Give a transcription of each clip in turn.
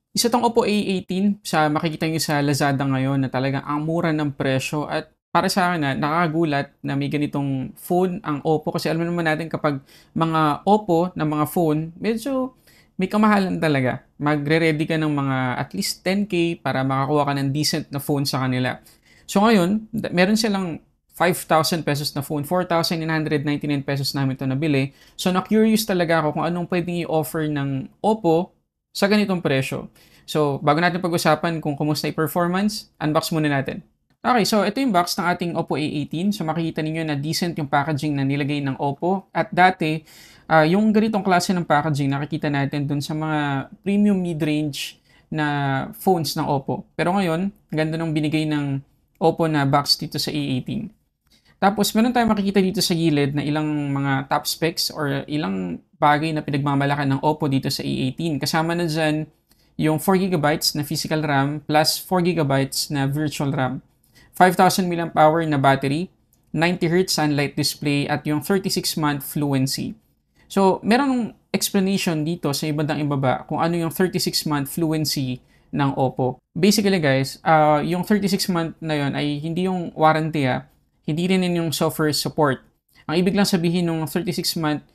Isa 'tong Oppo A18 sa makikita niyo sa Lazada ngayon na talagang ang mura ng presyo at para sa akin nakakagulat na may ganitong phone ang Oppo kasi alam naman natin kapag mga Oppo na mga phone, medyo may kamahalan talaga. Magre-ready ka ng mga at least 10K para makakuha ka ng decent na phone sa kanila. So ngayon, meron silang ₱5,000 na phone, ₱4,999 namin 'to nabili. So na-curious talaga ako kung anong puwedeng i-offer ng Oppo sa ganitong presyo. So, bago natin pag-usapan kung kumusta yung performance, unbox muna natin. Okay, so ito yung box ng ating Oppo A18. So, makikita ninyo na decent yung packaging na nilagay ng Oppo. At dati, yung ganitong klase ng packaging nakikita natin dun sa mga premium mid-range na phones ng Oppo. Pero ngayon, ganda nung binigay ng Oppo na box dito sa A18. Tapos meron tayong makikita dito sa gilid na ilang mga top specs or ilang bagay na pinagmamalakan ng Oppo dito sa A18. Kasama na dyan yung 4 GB na physical RAM plus 4 GB na virtual RAM. 5,000 mAh na battery, 90 Hz sunlight display at yung 36-month fluency. So, merong explanation dito sa ibandang ibaba kung ano yung 36-month fluency ng Oppo. Basically guys, yung 36-month na yon ay hindi yung warranty hindi rin yun yung software support. Ang ibig lang sabihin ng 36-month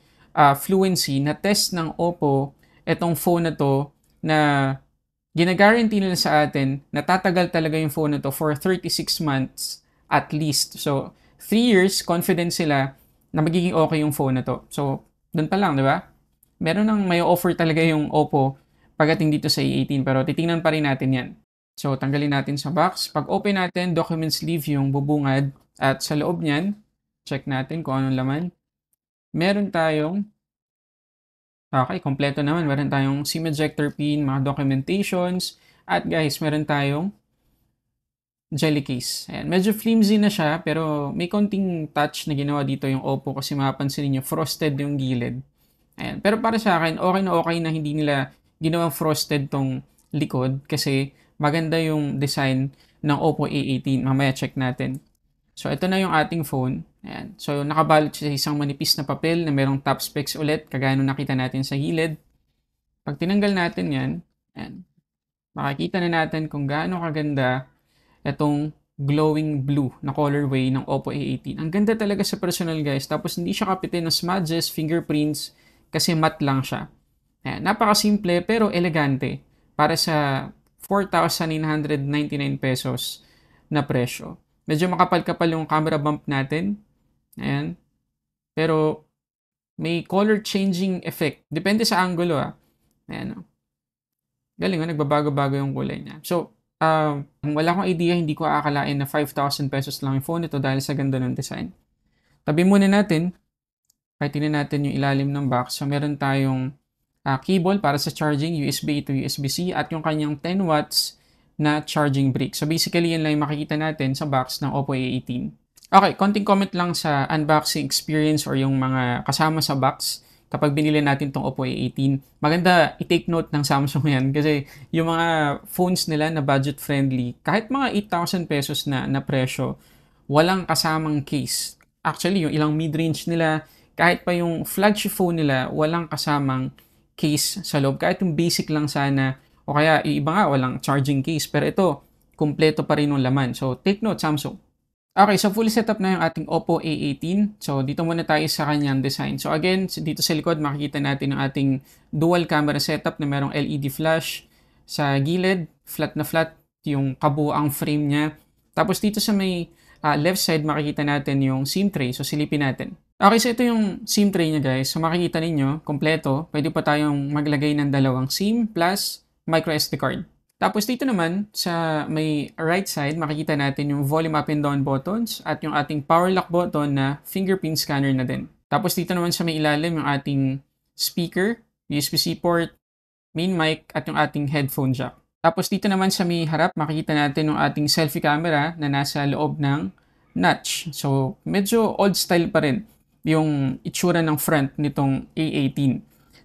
fluency na test ng Oppo, etong phone na to na gina-guarantee nila sa atin na tatagal talaga yung phone na to for 36 months at least. So, 3 years, confident sila na magiging okay yung phone na to. So, doon pa lang, di ba? Meron nang may offer talaga yung Oppo pagdating dito sa A18 pero titingnan pa rin natin yan. So, tanggalin natin sa box. Pag open natin, document sleeve yung bubungad at sa loob niyan, check natin kung anong laman. Meron tayong okay, kompleto naman. Meron tayong SIM ejector pin, mga documentations, at guys, meron tayong jelly case. Ayan, medyo flimsy na siya, pero may konting touch na ginawa dito yung Oppo kasi mapapansin niyo frosted yung gilid. Ayan, pero para sa akin, okay na hindi nila ginawang frosted tong likod kasi maganda yung design ng Oppo A18. Mamaya check natin. So, ito na yung ating phone. Ayan. So, nakabalot siya sa isang manipis na papel na merong top specs ulit, kagaya nung nakita natin sa gilid. Pag tinanggal natin yan, ayan, makikita na natin kung gaano kaganda itong glowing blue na colorway ng Oppo A18. Ang ganda talaga sa personal guys. Tapos hindi siya kapitin ng smudges, fingerprints, kasi matte lang siya. Ayan, napakasimple pero elegante para sa ₱4,999 na presyo. Medyo makapal-kapal yung camera bump natin. Ayan. Pero may color changing effect. Depende sa angulo Ayan. Galing nagbabago-bago yung kulay niya. So, wala akong idea, hindi ko aakalain na ₱5,000 lang yung phone nito dahil sa ganda ng design. Tabi muna natin. Kahit tingnan natin yung ilalim ng box. So, meron tayong cable para sa charging, USB to USB-C at yung kanyang 10 watts na charging brick. So basically, yan lang yung makikita natin sa box ng Oppo A18. Okay, konting comment lang sa unboxing experience or yung mga kasama sa box kapag binili natin tong Oppo A18. Maganda i-take note ng Samsung yan kasi yung mga phones nila na budget friendly, kahit mga ₱8,000 na presyo, walang kasamang case. Actually, yung ilang mid-range nila, kahit pa yung flagship phone nila, walang kasamang case sa loob. Kahit yung basic lang sana, o kaya yung iba nga walang charging case. Pero ito, kumpleto pa rin yung laman. So, take note, Samsung. Okay, so fully setup na yung ating Oppo A18. So, dito muna tayo sa kanyang design. So, again, dito sa likod, makikita natin yung ating dual camera setup na merong LED flash sa gilid. Flat na flat yung kabuang frame niya. Tapos dito sa may left side, makikita natin yung SIM tray. So, silipin natin. Okay, so ito yung SIM tray niya guys. So makikita ninyo, kompleto. Pwede pa tayong maglagay ng dalawang SIM plus micro SD card. Tapos dito naman, sa may right side, makikita natin yung volume up and down buttons at yung ating power lock button na fingerprint scanner na din. Tapos dito naman sa may ilalim, yung ating speaker, USB-C port, main mic at yung ating headphone jack. Tapos dito naman sa may harap, makikita natin yung ating selfie camera na nasa loob ng notch. So medyo old style pa rin yung itsura ng front nitong A18.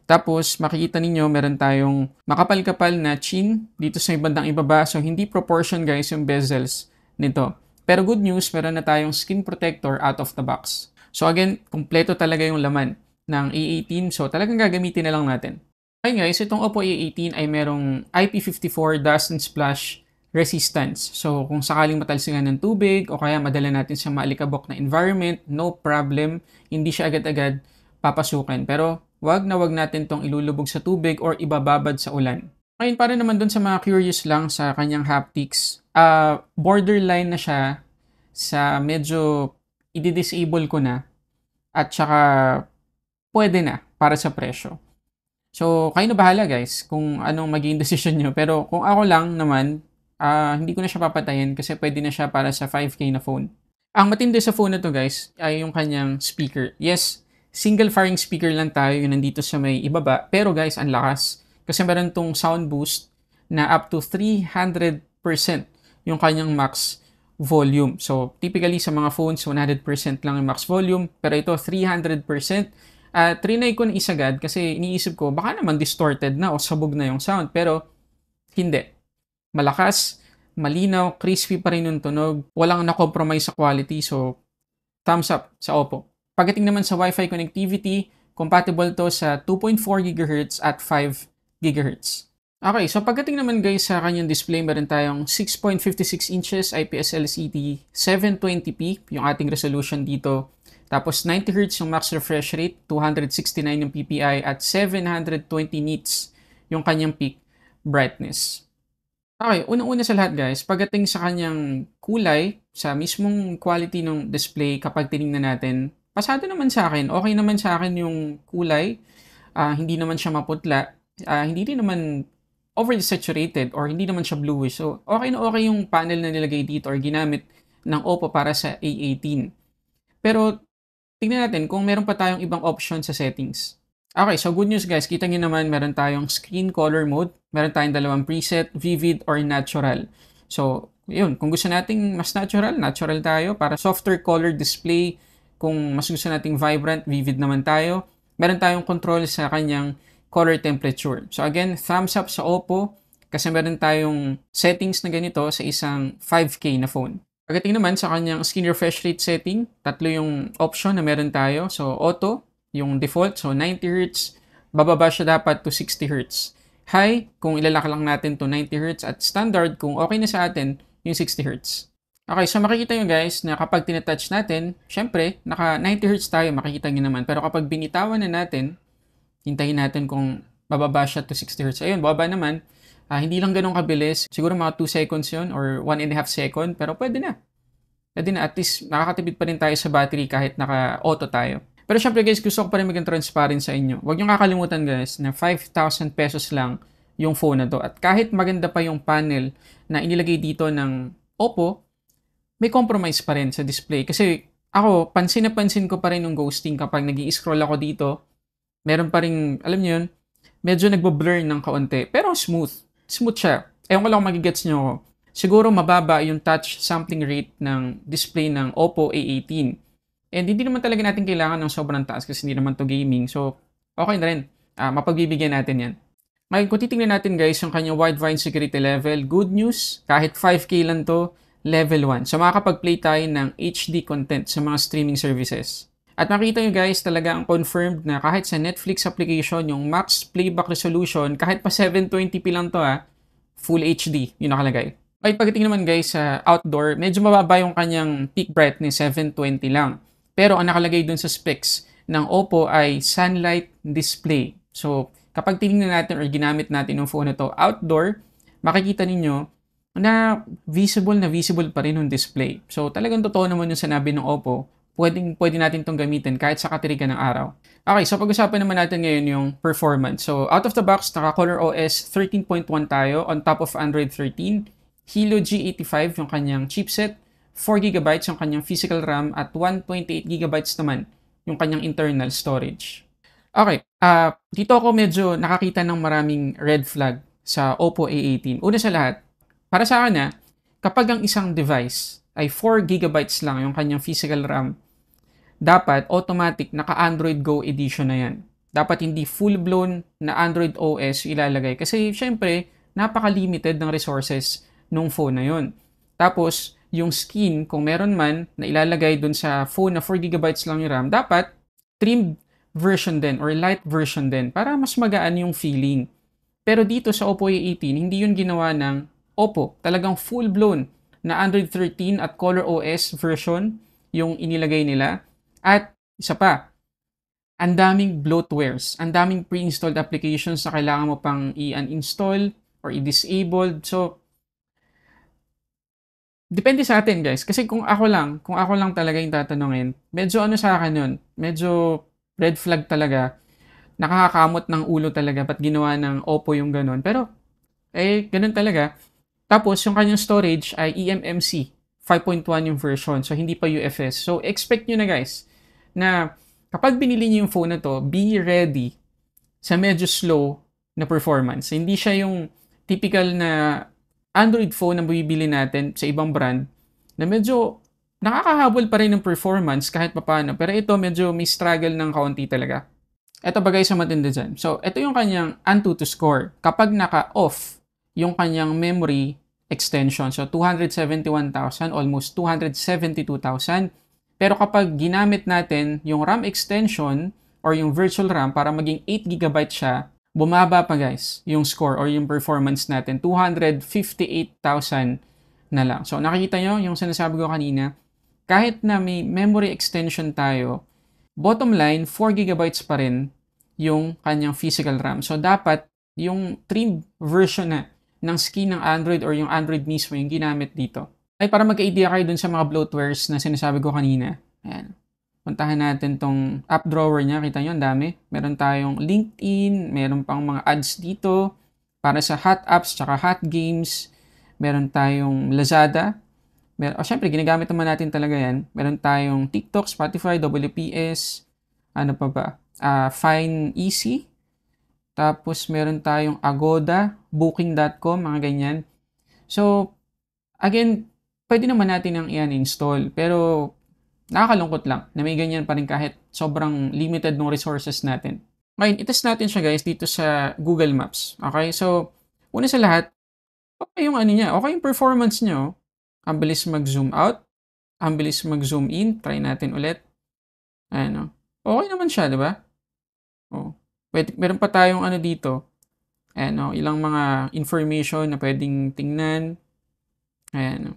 Tapos, makikita ninyo, meron tayong makapal-kapal na chin dito sa bandang ibaba. So, hindi proportion guys yung bezels nito. Pero good news, meron na tayong screen protector out of the box. So, again, kumpleto talaga yung laman ng A18. So, talagang gagamitin na lang natin. Ayun guys, itong Oppo A18 ay merong IP54 dust and splash resistance. So, kung sakaling matalsikan ng tubig o kaya madala natin sa maalikabok na environment, no problem, hindi siya agad-agad papasukin. Pero, wag natin tong ilulubog sa tubig or ibababad sa ulan. Ngayon, para naman dun sa mga curious lang sa kanyang haptics, borderline na siya sa medyo i-disable ko na at saka pwede na para sa presyo. So, kayo na bahala guys kung anong magiging decision nyo. Pero kung ako lang naman, hindi ko na siya papatayin kasi pwede na siya para sa 5K na phone. Ang matindi sa phone na to guys ay yung kanyang speaker. Yes, single firing speaker lang tayo yung nandito sa may ibaba. Pero guys, ang lakas. Kasi meron tong sound boost na up to 300% yung kanyang max volume. So, typically sa mga phones, 100% lang yung max volume. Pero ito, 300%. Trinay ko na isagad kasi iniisip ko, baka naman distorted na o sabog na yung sound. Pero, hindi. Malakas, malinaw, crispy pa rin yung tunog. Walang na-compromise sa quality. So, thumbs up sa Oppo. Pagdating naman sa Wi-Fi connectivity, compatible to sa 2.4 GHz at 5 GHz. Okay, so pagdating naman guys sa kanyang display, meron tayong 6.56 inches IPS LCD 720p yung ating resolution dito. Tapos 90 Hz yung max refresh rate, 269 yung PPI at 720 nits yung kanyang peak brightness. Okay, unang-una sa lahat guys, pagdating sa kanyang kulay, sa mismong quality ng display kapag tinignan natin, pasado naman sa akin, okay naman sa akin yung kulay, hindi naman siya maputla, hindi din naman overly saturated or hindi naman siya bluish. So, okay na okay yung panel na nilagay dito or ginamit ng Oppo para sa A18. Pero, tingnan natin kung meron pa tayong ibang option sa settings. Okay, so good news guys. Kita nyo naman, meron tayong screen color mode. Meron tayong dalawang preset, vivid or natural. So, yun. Kung gusto nating mas natural, natural tayo para softer color display. Kung mas gusto nating vibrant, vivid naman tayo. Meron tayong control sa kanyang color temperature. So again, thumbs up sa Oppo kasi meron tayong settings na ganito sa isang 5K na phone. Pagdating naman sa kanyang screen refresh rate setting, tatlo yung option na meron tayo. So auto, yung default, so 90 Hz, bababa siya dapat to 60 Hz. High, kung ilalaki lang natin to 90 Hz at standard, kung okay na sa atin, yung 60 Hz. Okay, so makikita nyo guys na kapag tinatouch natin, syempre, naka 90 Hz tayo, makikita nyo naman. Pero kapag binitawan na natin, hintayin natin kung bababa siya to 60 Hz. Ayun, bababa naman. Hindi lang ganun kabilis. Siguro mga 2 seconds yun or 1.5 second. Pero pwede na. Pwede na. At least nakakatipid pa rin tayo sa battery kahit naka-auto tayo. Pero syempre guys, gusto ko pa rin maging transparent sa inyo. Huwag nyo kakalimutan guys na 5,000 pesos lang yung phone na to. At kahit maganda pa yung panel na inilagay dito ng Oppo, may compromise pa rin sa display. Kasi ako, pansin na pansin ko pa rin yung ghosting kapag nag-i-scroll ako dito. Meron pa rin, alam niyo yun, medyo nagbo-blur ng kaunti. Pero smooth. Smooth siya. Ewan ko lang kung magigets nyo ako. Siguro mababa yung touch sampling rate ng display ng Oppo A18. And hindi naman talaga natin kailangan ng sobrang taas kasi hindi naman to gaming. So, okay na rin. Mapagbibigyan natin yan. Ngayon, kung titingnan natin guys, yung kanyang wide variant security level, good news, kahit 5K lang to, level 1. So, makakapag-play tayo ng HD content sa mga streaming services. At makita nyo guys, talaga ang confirmed na kahit sa Netflix application, yung max playback resolution, kahit pa 720p lang to full HD, yung nakalagay. Ay, pagdating naman guys sa outdoor, medyo mababa yung kanyang peak brightness, 720 lang. Pero ang nakalagay dun sa specs ng Oppo ay sunlight display. So, kapag tinignan natin or ginamit natin yung phone na to outdoor, makikita ninyo na visible pa rin yung display. So, talagang totoo naman yung sinabi ng Oppo, pwede natin itong gamitin kahit sa katirigan ng araw. Okay, so pag-usapan naman natin ngayon yung performance. So, out of the box, naka ColorOS 13.1 tayo on top of Android 13. Helio G85 yung kanyang chipset, 4GB yung kanyang physical RAM, at 128GB naman yung kanyang internal storage. Okay, dito ako medyo nakakita ng maraming red flag sa Oppo A18. Una sa lahat, para sa akin kapag ang isang device ay 4GB lang yung kanyang physical RAM, dapat automatic naka-Android Go edition na yan. Dapat hindi full-blown na Android OS ilalagay. Kasi syempre, napaka-limited ng resources nung phone na yun. Tapos, yung skin, kung meron man na ilalagay dun sa phone na 4GB lang yung RAM, dapat trimmed version din or light version din para mas magaan yung feeling. Pero dito sa Oppo A18, hindi yun ginawa ng Oppo. Talagang full-blown na Android 13 at ColorOS version yung inilagay nila. At isa pa, ang daming bloatwares, ang daming pre-installed applications na kailangan mo pang i-uninstall or i-disable. So, depende sa atin guys. Kasi kung ako lang talaga yung tatanungin, medyo ano sa akin yun, medyo red flag talaga. Nakakakamot ng ulo talaga ba't ginawa ng Oppo yung ganun. Pero, ganun talaga. Tapos, yung kanyang storage ay eMMC 5.1 yung version. So, hindi pa UFS. So, expect nyo na guys, na kapag binili nyo yung phone na to, be ready sa medyo slow na performance. Hindi siya yung typical na Android phone na bibili natin sa ibang brand na medyo nakakahabol pa rin ng performance kahit papaano. Pero ito, medyo may struggle ng kaunti talaga. Ito ba guys ang matindi dyan? So, ito yung kanyang Antutu score. Kapag naka-off yung kanyang memory extension, so 271,000, almost 272,000. Pero kapag ginamit natin yung RAM extension or yung virtual RAM para maging 8GB siya, bumaba pa guys yung score or yung performance natin. 258,000 na lang. So, nakikita nyo yung sinasabi ko kanina, kahit na may memory extension tayo, bottom line, 4GB pa rin yung kanyang physical RAM. So, dapat yung trimmed version na ng skin ng Android or yung Android mismo yung ginamit dito. Ay, para magka-idea kayo dun sa mga bloatwares na sinasabi ko kanina. Ayan. Puntahan natin tong app drawer niya. Kita nyo, ang dami. Meron tayong LinkedIn, meron pang mga ads dito para sa hot apps tsaka hot games. Meron tayong Lazada. Syempre, ginagamit naman natin talaga yan. Meron tayong TikTok, Spotify, WPS, ano pa ba? Fine Easy. Tapos, meron tayong Agoda, Booking.com, mga ganyan. So, again, pwede naman natin ang i-uninstall. Pero, nakakalungkot lang na may ganyan pa rin kahit sobrang limited ng resources natin. Ngayon, itest natin siya guys dito sa Google Maps. Okay? So, una sa lahat, okay yung ano niya, okay yung performance niyo. Ang bilis mag-zoom out, ang bilis mag-zoom in. Try natin ulit. Ayan, okay naman siya, di ba? Oh. Meron pa tayong ano dito. Ayan, ilang mga information na pwedeng tingnan. Ayan,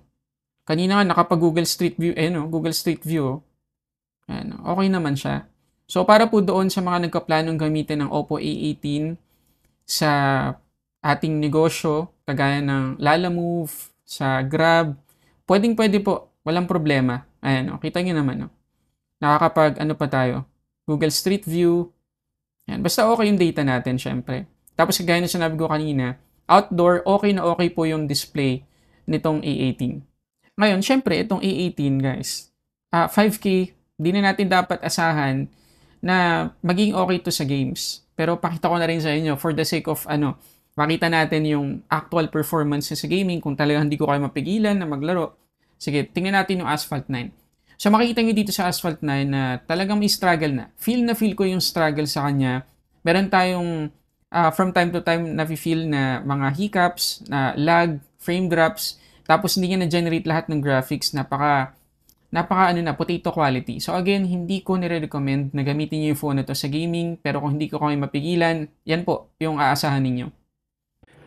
kanina nga nakapag-Google Street View, Google Street View. Ayan, okay naman siya. So, para po doon sa mga nagkaplanong gamitin ng Oppo A18 sa ating negosyo, kagaya ng Lalamove, sa Grab, pwedeng-pwede po, walang problema. Ayan, kita nyo naman, nakakapag, pa tayo, Google Street View. Ayan, basta okay yung data natin, syempre. Tapos, kagaya na sinabi ko kanina, outdoor, okay na okay po yung display nitong A18. Ngayon, syempre, itong A18, guys, 5K, di na natin dapat asahan na maging okay to sa games. Pero pakita ko na rin sa inyo for the sake of makita natin yung actual performance sa gaming kung talagang hindi ko kayo mapigilan na maglaro. Sige, tingnan natin yung Asphalt 9. So makikita nyo dito sa Asphalt 9 na talagang may struggle na. Feel ko yung struggle sa kanya. Meron tayong from time to time na-feel na mga hiccups, na lag, frame drops, tapos hindi niya na-generate lahat ng graphics. Napaka potato quality. So again, hindi ko nire-recommend na gamitin niyo yung phone na to sa gaming, pero kung hindi ko kayo mapigilan, yan po yung aasahan ninyo.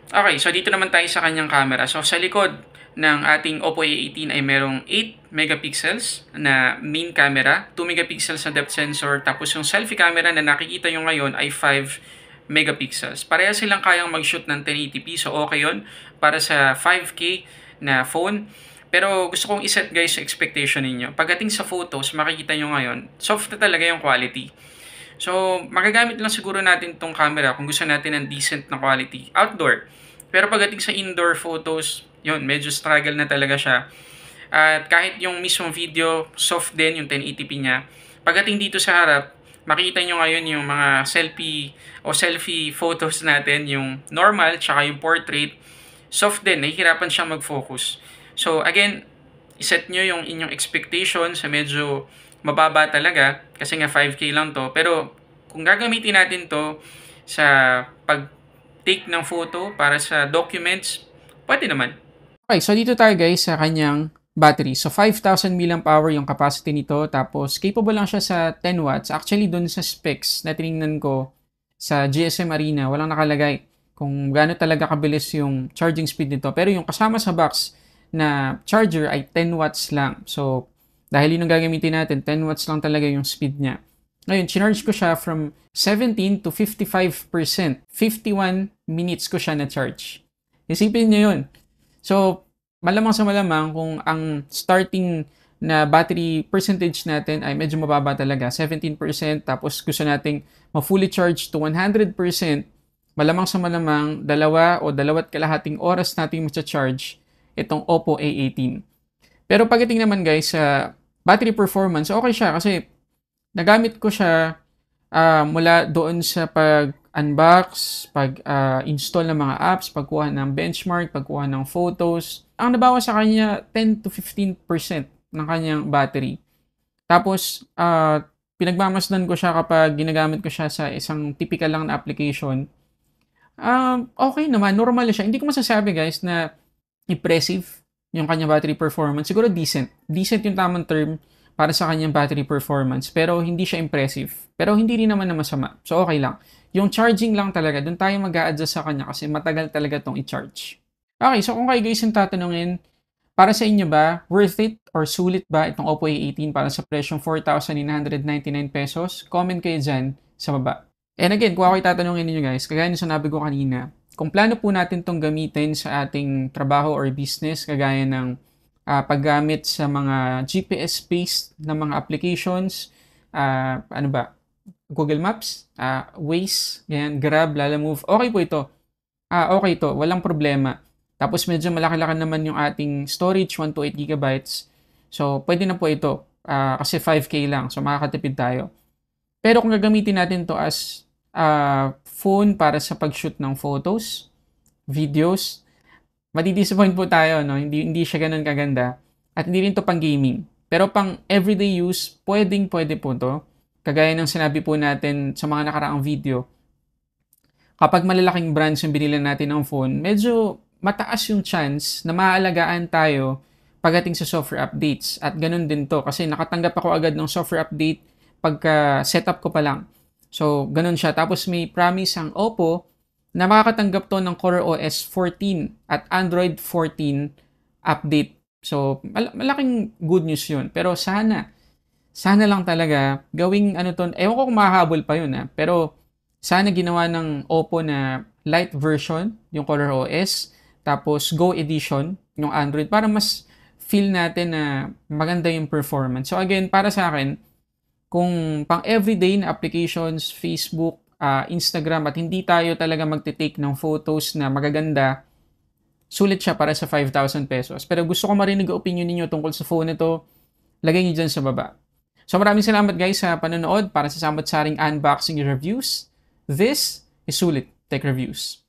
Okay, so dito naman tayo sa kanyang camera. So sa likod ng ating Oppo A18 ay merong 8 megapixels na main camera, 2 megapixels na depth sensor, tapos yung selfie camera na nakikita nyo ngayon ay 5 megapixels. Pareha silang kayang mag-shoot ng 1080p, so okay yun para sa 5K na phone. Pero gusto kong iset guys sa expectation ninyo. Pagdating sa photos, makikita nyo ngayon, soft na talaga yung quality. So, magagamit lang siguro natin tong camera kung gusto natin ng decent na quality outdoor. Pero pagdating sa indoor photos, yun, medyo struggle na talaga siya. At kahit yung mismong video, soft din yung 1080p niya. Pagdating dito sa harap, makita nyo ngayon yung mga selfie photos natin, yung normal, tsaka yung portrait, soft din, nahihirapan siyang mag-focus. So again, iset nyo yung inyong expectation sa medyo mababa talaga, kasi nga 5K lang to. Pero kung gagamitin natin to sa pag-take ng photo para sa documents, pwede naman. Okay, so dito tayo guys sa kanyang battery. So 5,000 mAh yung capacity nito, tapos capable lang siya sa 10 watts. Actually, dun sa specs na tinignan ko sa GSM Arena, walang nakalagay kung gaano talaga kabilis yung charging speed nito. Pero yung kasama sa box na charger ay 10 watts lang. So, dahil yun ang gagamitin natin, 10 watts lang talaga yung speed niya. Ngayon, chinarge ko siya from 17 to 55%. 51 minutes ko siya na-charge. Isipin niyo yun. So, malamang sa malamang kung ang starting na battery percentage natin ay medyo mababa talaga, 17%, tapos gusto nating ma-fully charge to 100%, malamang sa malamang dalawa o dalawat kalahating oras nating ma-charge itong Oppo A18. Pero pagdating naman guys sa battery performance, okay siya kasi nagamit ko siya mula doon sa pag-unbox, pag-install ng mga apps, pagkuha ng benchmark, pagkuha ng photos. Ang nabawas sa kanya, 10 to 15% ng kanyang battery. Tapos, pinagmamasdan ko siya kapag ginagamit ko siya sa isang typical lang na application. Okay naman, normal siya. Hindi ko masasabi guys na impressive yung kanyang battery performance. Siguro decent. Decent yung tamang term para sa kanyang battery performance. Pero hindi siya impressive. Pero hindi rin naman na masama. So okay lang. Yung charging lang talaga, doon tayo mag-a-adjust sa kanya kasi matagal talaga tong i-charge. Okay, so kung kayo guys yung tatanungin, para sa inyo ba, worth it or sulit ba itong Oppo A18 para sa presyong 4,999 pesos? Comment kayo dyan sa baba. And again, kung ako tatanungin ninyo guys, kagaya ng sinabi ko kanina, kung plano po natin itong gamitin sa ating trabaho or business, kagaya ng paggamit sa mga GPS-based na mga applications, ano ba, Google Maps, Waze, ganyan, Grab, Lalamove, okay po ito. Okay ito, walang problema. Tapos medyo malaki-laki naman yung ating storage, 128 gigabytes. So, pwede na po ito. Kasi 5K lang, so makakatipid tayo. Pero kung gagamitin natin to as phone para sa pag-shoot ng photos, videos, madidisappoint po tayo, no? Hindi siya ganun kaganda. At hindi rin to pang gaming. Pero pang everyday use, pwede po to. Kagaya ng sinabi po natin sa mga nakaraang video, kapag malalaking brands yung binili natin ng phone, medyo mataas yung chance na maaalagaan tayo pagdating sa software updates. At ganun din to kasi nakatanggap ako agad ng software update pagka setup ko pa lang. So, ganun siya. Tapos may promise ang Oppo na makakatanggap to ng ColorOS 14 at Android 14 update. So, malaking good news yun. Pero sana lang talaga gawing ano to, ewan ko kung makahabol pa yun pero sana ginawa ng Oppo na light version, yung ColorOS, tapos Go Edition, yung Android, para mas feel natin na maganda yung performance. So again, para sa akin, kung pang everyday na applications, Facebook, Instagram, at hindi tayo talaga magte-take ng photos na magaganda, sulit siya para sa 5,000 pesos. Pero gusto ko marinig ang opinion ninyo tungkol sa phone nito, lagay nyo dyan sa baba. So maraming salamat guys sa panonood para sa samot-saring unboxing reviews. This is Sulit Tech Reviews.